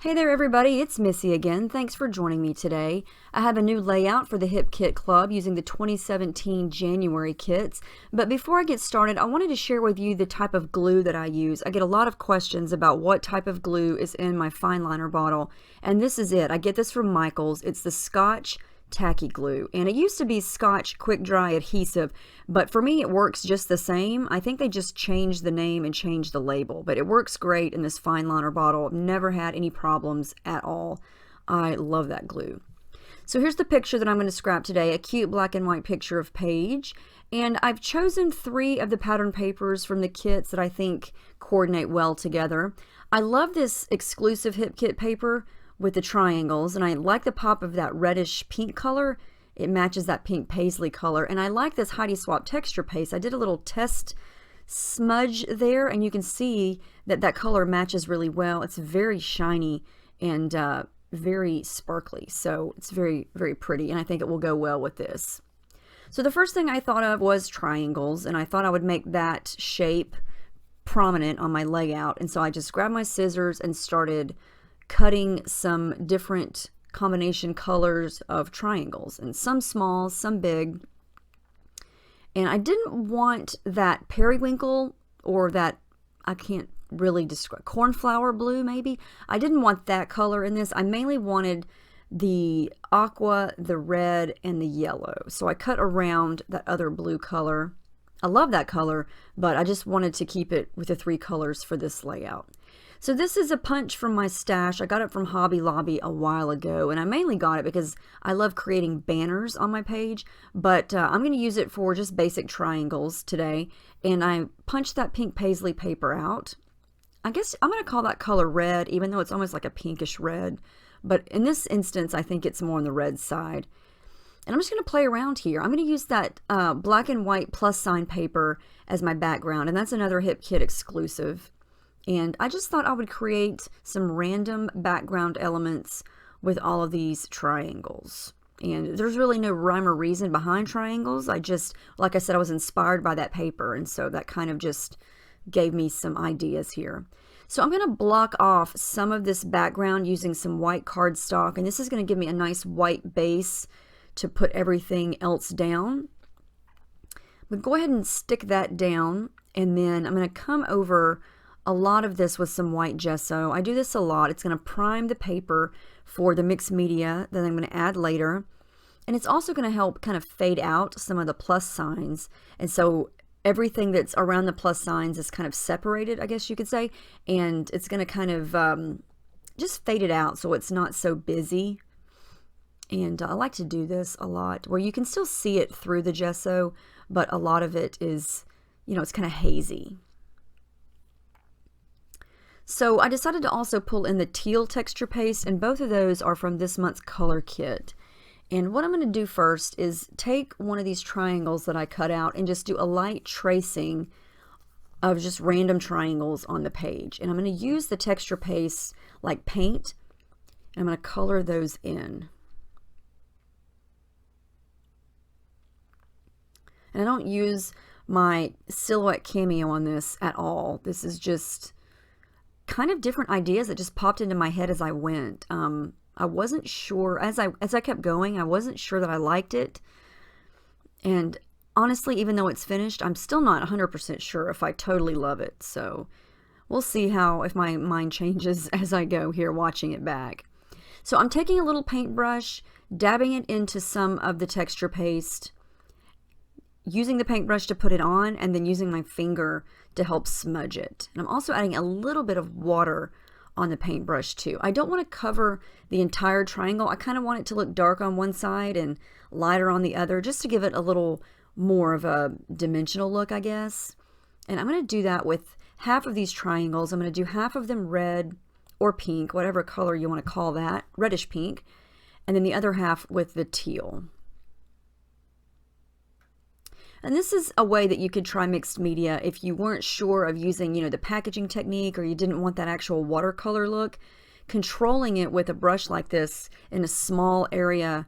Hey there everybody, it's Missy again. Thanks for joining me today. I have a new layout for the Hip Kit Club using the 2017 January kits. But before I get started, I wanted to share with you the type of glue that I use. I get a lot of questions about what type of glue is in my fine liner bottle, and this is it. I get this from Michaels. It's the Scotch Tacky Glue, and it used to be Scotch Quick Dry Adhesive, but for me it works just the same. I think they just changed the name and changed the label, but it works great in this fine liner bottle. I've never had any problems at all. I love that glue. So here's the picture that I'm going to scrap today, a cute black and white picture of Paige, and I've chosen 3 of the pattern papers from the kits that I think coordinate well together. I love this exclusive Hip Kit paper with the triangles, and I like the pop of that reddish pink color. It matches that pink paisley color, and I like this Heidi Swapp texture paste. I did a little test smudge there, and you can see that that color matches really well. It's very shiny and very sparkly, so it's very, very pretty, and I think it will go well with this. So the first thing I thought of was triangles, and I thought I would make that shape prominent on my layout, and so I just grabbed my scissors and started cutting some different combination colors of triangles, and some small, some big. And I didn't want that periwinkle or that, I can't really describe, cornflower blue maybe. I didn't want that color in this. I mainly wanted the aqua, the red, and the yellow. So I cut around that other blue color. I love that color, but I just wanted to keep it with the 3 colors for this layout. So this is a punch from my stash. I got it from Hobby Lobby a while ago, and I mainly got it because I love creating banners on my page, but I'm going to use it for just basic triangles today. And I punched that pink paisley paper out. I guess I'm going to call that color red, even though it's almost like a pinkish red, but in this instance I think it's more on the red side. And I'm just going to play around here. I'm going to use that black and white plus sign paper as my background, and that's another Hip Kit exclusive. And I just thought I would create some random background elements with all of these triangles. And there's really no rhyme or reason behind triangles. I just, like I said, I was inspired by that paper, and so that kind of just gave me some ideas here. So I'm going to block off some of this background using some white cardstock, and this is going to give me a nice white base to put everything else down. But go ahead and stick that down, and then I'm going to come over a lot of this with some white gesso. I do this a lot. It's going to prime the paper for the mixed media that I'm going to add later. And it's also going to help kind of fade out some of the plus signs. And so everything that's around the plus signs is kind of separated, I guess you could say. And it's going to kind of just fade it out so it's not so busy. And I like to do this a lot where you can still see it through the gesso, but a lot of it is, you know, it's kind of hazy. So I decided to also pull in the teal texture paste, and both of those are from this month's color kit. And what I'm going to do first is take one of these triangles that I cut out and just do a light tracing of just random triangles on the page. And I'm going to use the texture paste like paint, and I'm going to color those in. And I don't use my silhouette cameo on this at all. This is just kind of different ideas that just popped into my head as I went. I wasn't sure, as I kept going, I wasn't sure that I liked it. And honestly, even though it's finished, I'm still not 100% sure if I totally love it. So we'll see if my mind changes as I go here watching it back. So I'm taking a little paintbrush, dabbing it into some of the texture paste, using the paintbrush to put it on, and then using my finger to help smudge it. And I'm also adding a little bit of water on the paintbrush too. I don't want to cover the entire triangle. I kind of want it to look dark on one side and lighter on the other, just to give it a little more of a dimensional look, I guess. And I'm going to do that with half of these triangles. I'm going to do half of them red or pink, whatever color you want to call that, reddish pink, and then the other half with the teal. And this is a way that you could try mixed media if you weren't sure of using, you know, the packaging technique, or you didn't want that actual watercolor look. Controlling it with a brush like this in a small area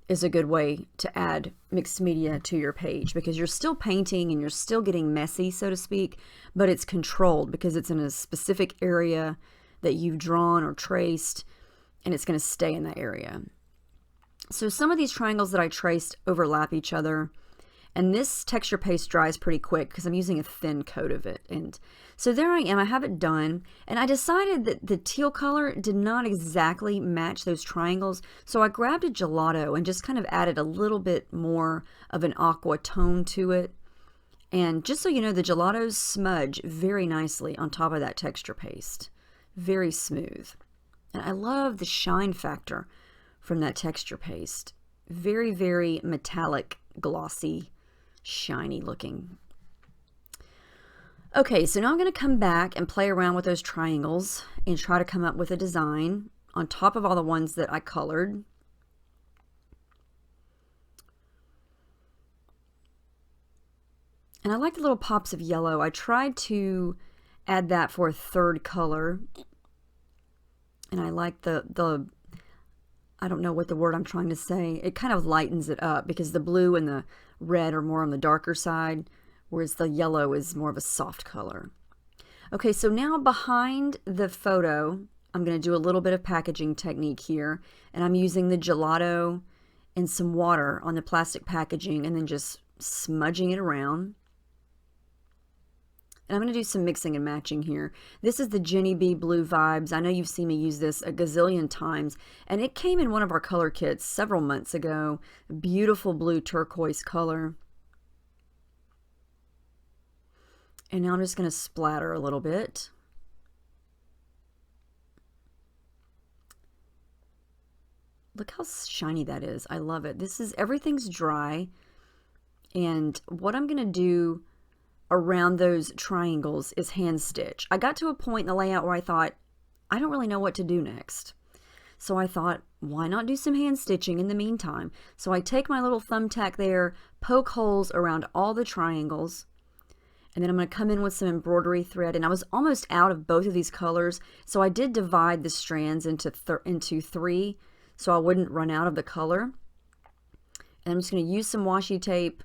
is a good way to add mixed media to your page, because you're still painting and you're still getting messy, so to speak, but it's controlled because it's in a specific area that you've drawn or traced, and it's going to stay in that area. So some of these triangles that I traced overlap each other, and this texture paste dries pretty quick because I'm using a thin coat of it. And so there I am, I have it done, and I decided that the teal color did not exactly match those triangles, so I grabbed a gelato and just kind of added a little bit more of an aqua tone to it. And just so you know, the gelatos smudge very nicely on top of that texture paste. Very smooth. And I love the shine factor from that texture paste. Very, very metallic, glossy, shiny looking. Okay, so now I'm going to come back and play around with those triangles and try to come up with a design on top of all the ones that I colored. And I like the little pops of yellow. I tried to add that for a third color. And I like the I don't know what the word I'm trying to say. It kind of lightens it up because the blue and the red are more on the darker side, whereas the yellow is more of a soft color. Okay, so now behind the photo, I'm going to do a little bit of packaging technique here, and I'm using the gelato and some water on the plastic packaging and then just smudging it around. And I'm going to do some mixing and matching here. This is the Jenny B Blue Vibes. I know you've seen me use this a gazillion times, and it came in one of our color kits several months ago. Beautiful blue turquoise color. And now I'm just going to splatter a little bit. Look how shiny that is. I love it. Everything's dry. And what I'm going to do around those triangles is hand stitch. I got to a point in the layout where I thought, I don't really know what to do next. So I thought, why not do some hand stitching in the meantime? So I take my little thumbtack there, poke holes around all the triangles, and then I'm going to come in with some embroidery thread. And I was almost out of both of these colors, so I did divide the strands into three so I wouldn't run out of the color. And I'm just going to use some washi tape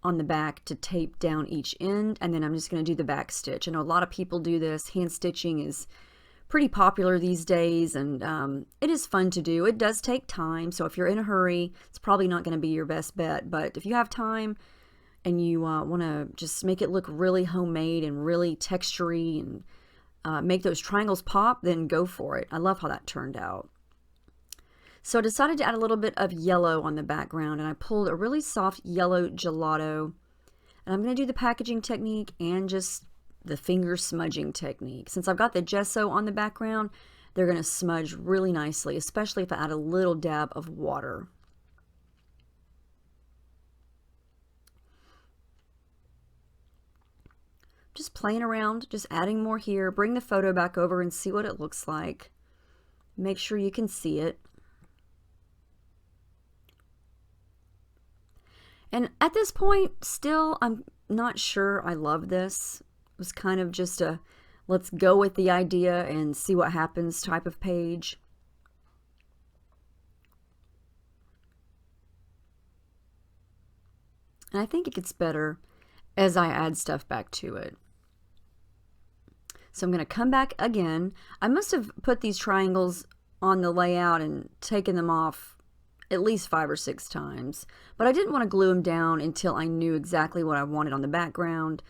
on the back to tape down each end, and then I'm just going to do the back stitch. I know a lot of people do this. Hand stitching is pretty popular these days, and it is fun to do. It does take time, so if you're in a hurry, it's probably not going to be your best bet, but if you have time and you want to just make it look really homemade and really textury and make those triangles pop, then go for it. I love how that turned out. So I decided to add a little bit of yellow on the background, and I pulled a really soft yellow gelato. And I'm going to do the packaging technique and just the finger smudging technique. Since I've got the gesso on the background, they're going to smudge really nicely, especially if I add a little dab of water. Just playing around, just adding more here. Bring the photo back over and see what it looks like. Make sure you can see it. And at this point, still, I'm not sure I love this. It was kind of just a let's go with the idea and see what happens type of page. And I think it gets better as I add stuff back to it. So I'm going to come back again. I must have put these triangles on the layout and taken them off at least 5 or 6 times, but I didn't want to glue them down until I knew exactly what I wanted on the background.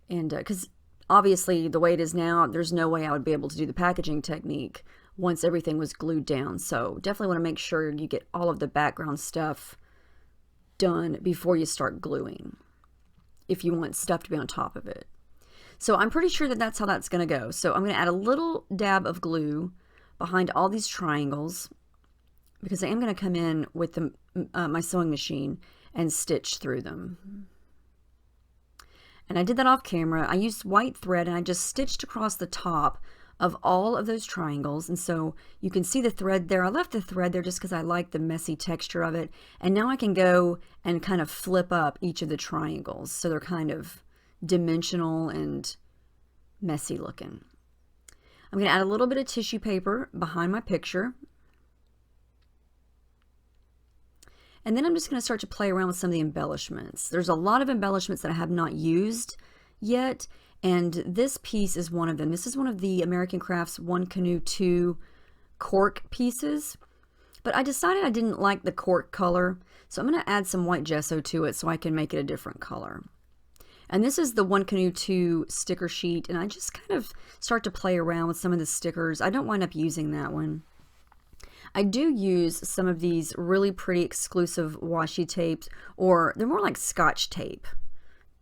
And because obviously the way it is now, there's no way I would be able to do the packaging technique once everything was glued down. So definitely want to make sure you get all of the background stuff done before you start gluing, if you want stuff to be on top of it. So I'm pretty sure that that's how that's going to go. So I'm going to add a little dab of glue behind all these triangles, because I am going to come in with my sewing machine and stitch through them. And I did that off camera. I used white thread and I just stitched across the top of all of those triangles. And so you can see the thread there. I left the thread there just because I like the messy texture of it. And now I can go and kind of flip up each of the triangles, so they're kind of dimensional and messy looking. I'm going to add a little bit of tissue paper behind my picture. And then I'm just going to start to play around with some of the embellishments. There's a lot of embellishments that I have not used yet, And this piece is one of them. This is one of the American Crafts One Canoe 2 cork pieces. But I decided I didn't like the cork color, so I'm going to add some white gesso to it so I can make it a different color. And this is the One Canoe 2 sticker sheet, and I just kind of start to play around with some of the stickers. I don't wind up using that one. I do use some of these really pretty exclusive washi tapes, or they're more like Scotch tape.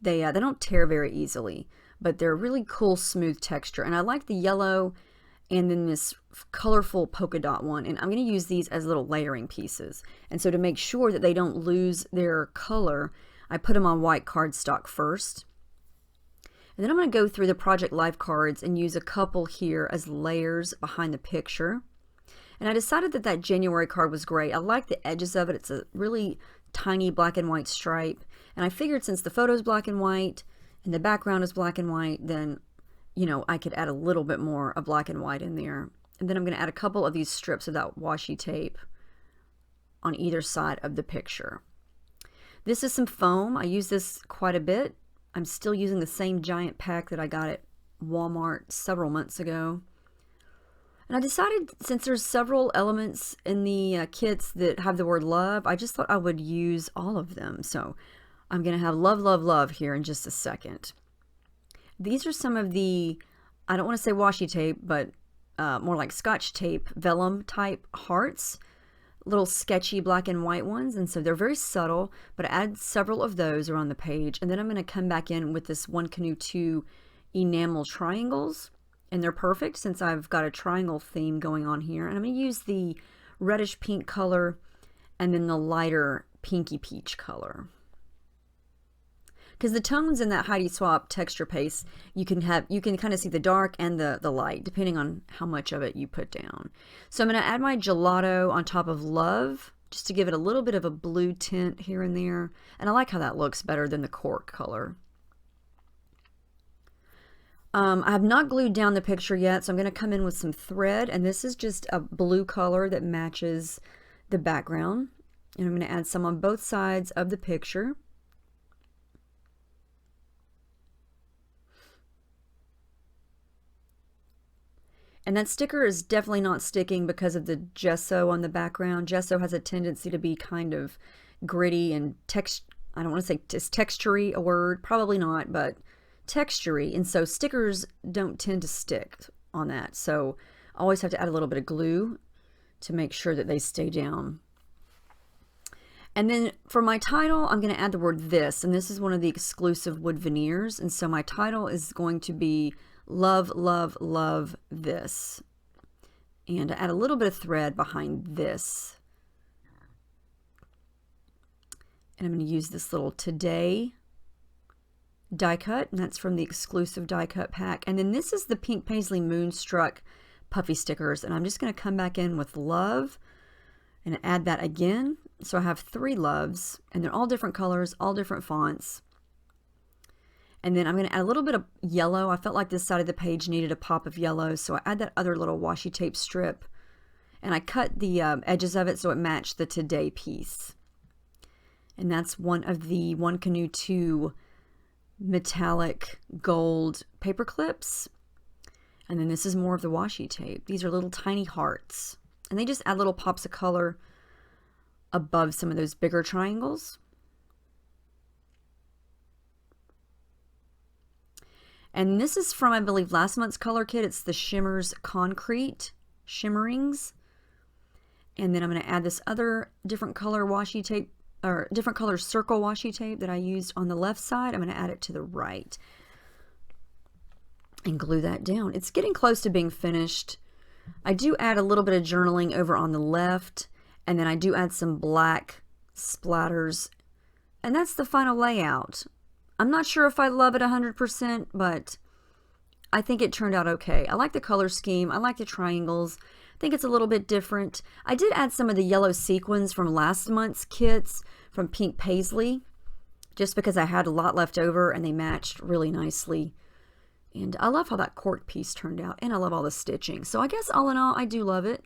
They don't tear very easily, but they're really cool, smooth texture. And I like the yellow and then this colorful polka dot one. And I'm going to use these as little layering pieces. And so to make sure that they don't lose their color, I put them on white cardstock first. And then I'm going to go through the Project Life cards and use a couple here as layers behind the picture. And I decided that that January card was great. I like the edges of it. It's a really tiny black and white stripe. And I figured since the photo is black and white and the background is black and white, then, you know, I could add a little bit more of black and white in there. And then I'm going to add a couple of these strips of that washi tape on either side of the picture. This is some foam. I use this quite a bit. I'm still using the same giant pack that I got at Walmart several months ago. And I decided, since there's several elements in the kits that have the word love, I just thought I would use all of them. So I'm going to have love, love, love here in just a second. These are some of the, I don't want to say washi tape, but more like Scotch tape, vellum type hearts. Little sketchy black and white ones, and so they're very subtle, but I add several of those around the page. And then I'm going to come back in with this One Canoe 2 enamel triangles, and they're perfect since I've got a triangle theme going on here. And I'm going to use the reddish pink color and then the lighter pinky peach color, because the tones in that Heidi Swapp texture paste, you can kind of see the dark and the light depending on how much of it you put down. So I'm going to add my gelato on top of love just to give it a little bit of a blue tint here and there, and I like how that looks better than the cork color. I have not glued down the picture yet, so I'm going to come in with some thread, and this is just a blue color that matches the background, and I'm going to add some on both sides of the picture. And that sticker is definitely not sticking because of the gesso on the background. Gesso has a tendency to be kind of gritty and I don't want to say is textury a word? Probably not, but textury. And so stickers don't tend to stick on that. So I always have to add a little bit of glue to make sure that they stay down. And then for my title, I'm going to add the word this, and this is one of the exclusive wood veneers. And so my title is going to be Love, Love, Love This. And I add a little bit of thread behind this. And I'm going to use this little Today die cut, and that's from the exclusive die cut pack. And then this is the Pink Paisley Moonstruck puffy stickers, and I'm just going to come back in with love and add that again. So I have 3 loves, and they're all different colors, all different fonts. And then I'm going to add a little bit of yellow. I felt like this side of the page needed a pop of yellow, so I add that other little washi tape strip, and I cut the edges of it so it matched the Today piece. And that's one of the One Canoe 2 metallic gold paper clips. And then this is more of the washi tape. These are little tiny hearts, and they just add little pops of color above some of those bigger triangles. And this is from, I believe, last month's color kit. It's the Shimmers Concrete Shimmerings. And then I'm going to add this other different color washi tape, or different color circle washi tape that I used on the left side. I'm going to add it to the right and glue that down. It's getting close to being finished. I do add a little bit of journaling over on the left, and then I do add some black splatters, and that's the final layout. I'm not sure if I love it 100%, but I think it turned out okay. I like the color scheme. I like the triangles. I think it's a little bit different. I did add some of the yellow sequins from last month's kits from Pink Paisley, just because I had a lot left over and they matched really nicely. And I love how that cork piece turned out, and I love all the stitching. So I guess all in all, I do love it.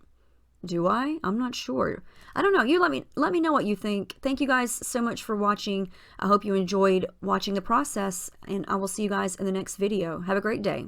Do I? I'm not sure. I don't know. You let me know what you think. Thank you guys so much for watching. I hope you enjoyed watching the process, and I will see you guys in the next video. Have a great day.